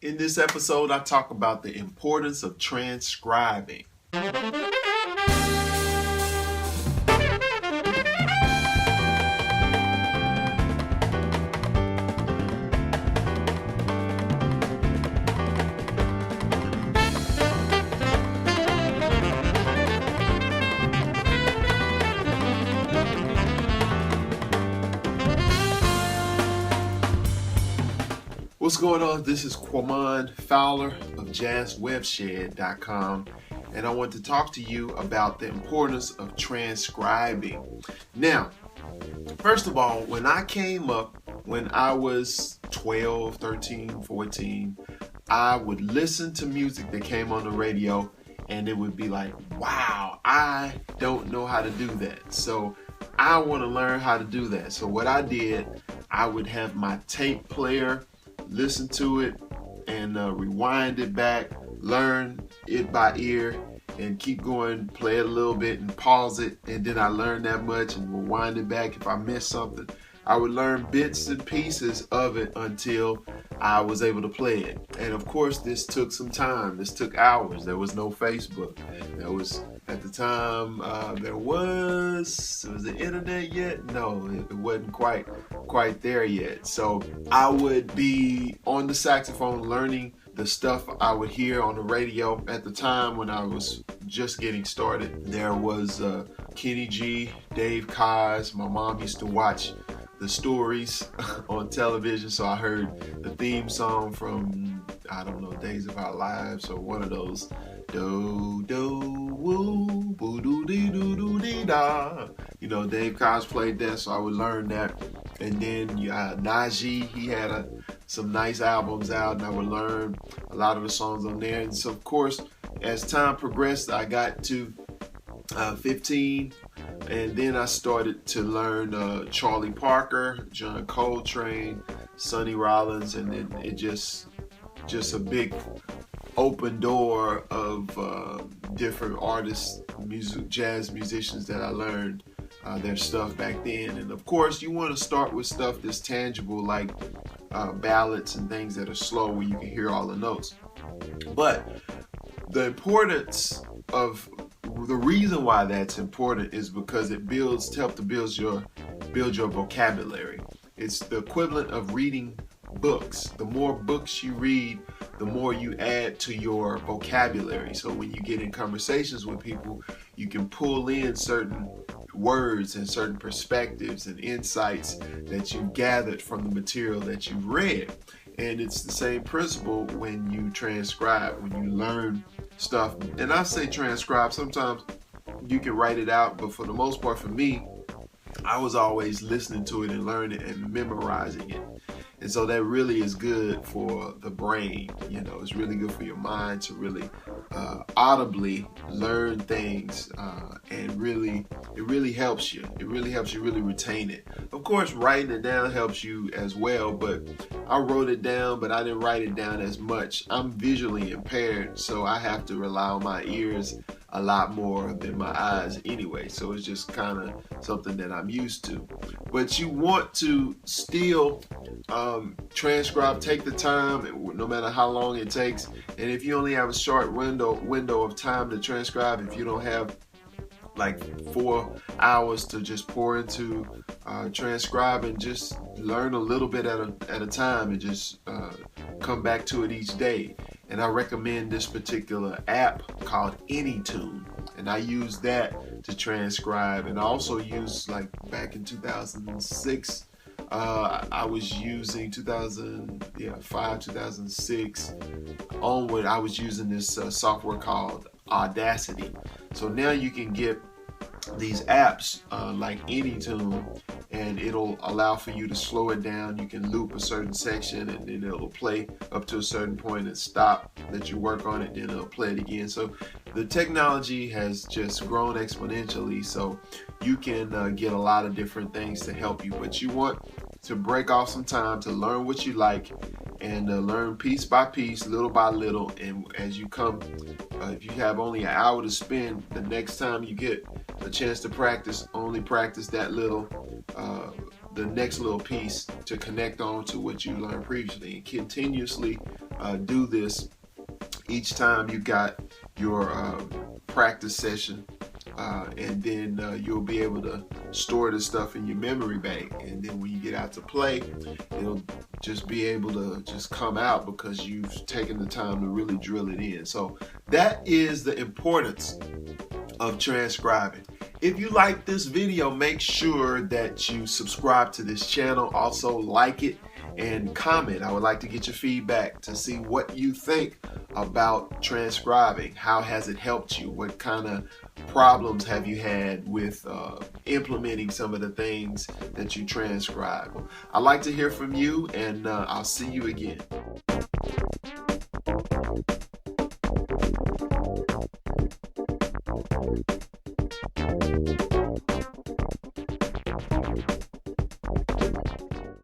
In this episode, I talk about the importance of transcribing. What's going on? This is Quamon, Fowler of jazzwebshed.com, and I want to talk to you about the importance of transcribing. Now, first of all, when I came up, when I was 12, 13, 14, I would listen to music that came on the radio, and it would be like, wow, I don't know how to do that. So I want to learn how to do that. So what I did, I would have my tape player, listen to it and rewind it back, learn it by ear, and keep going, play it a little bit and pause it, and then I learned that much and rewind it back. If I missed something, I would learn bits and pieces of it until I was able to play it. And of course, this took some time. This took hours. There was no Facebook. There was, at the time, was the internet yet? No, it wasn't quite there yet. So I would be on the saxophone learning the stuff I would hear on the radio. At the time when I was just getting started, there was Kenny G, Dave Kaz. My mom used to watch the stories on television, so I heard the theme song from, I don't know, Days of Our Lives or one of those. Do do woo boo doo dee doo doo dee da. You know, Dave Kaz played that, so I would learn that. And then Najee, he had some nice albums out, and I would learn a lot of the songs on there. And so, of course, as time progressed, I got to 15, and then I started to learn Charlie Parker, John Coltrane, Sonny Rollins, and then it just a big open door of different artists, jazz musicians that I learned their stuff back then. And of course, you want to start with stuff that's tangible, like ballads and things that are slow where you can hear all the notes. But the importance of the reason why that's important is because it helps to build your vocabulary. It's the equivalent of reading books. The more books you read, the more you add to your vocabulary. So when you get in conversations with people, you can pull in certain words and certain perspectives and insights that you gathered from the material that you read. And it's the same principle when you transcribe, when you learn stuff. And I say transcribe, sometimes you can write it out, but for the most part, for me, I was always listening to it and learning and memorizing it. And so that really is good for the brain. You know, it's really good for your mind to really audibly learn things, and it really helps you. It really helps you really retain it. Of course, writing it down helps you as well, but I wrote it down, but I didn't write it down as much. I'm visually impaired, so I have to rely on my ears a lot more than my eyes anyway, so it's just kind of something that I'm used to. But you want to still transcribe, take the time, no matter how long it takes. And if you only have a short window of time to transcribe, if you don't have like 4 hours to just pour into transcribe, and just learn a little bit at a time, and just come back to it each day. And I recommend this particular app called AnyTune, and I use that to transcribe. And I also use, like back in 2006, I was using 2005, 2006 onward, I was using this software called Audacity. So now you can get these apps like AnyTune, and it'll allow for you to slow it down. You can loop a certain section, and then it'll play up to a certain point and stop, let you work on it, then it'll play it again. So the technology has just grown exponentially, so you can get a lot of different things to help you. But you want to break off some time to learn what you like, and learn piece by piece, little by little. And as you come, if you have only an hour to spend, the next time you get a chance to practice, only practice that little, the next little piece to connect on to what you learned previously, and continuously do this each time you got your practice session, and then you'll be able to store this stuff in your memory bank, and then when you get out to play, it'll just be able to just come out because you've taken the time to really drill it in. So that is the importance of transcribing. If you like this video, make sure that you subscribe to this channel. Also like it and comment. I would like to get your feedback to see what you think about transcribing. How has it helped you? What kind of problems have you had with implementing some of the things that you transcribe? I'd like to hear from you, and I'll see you again.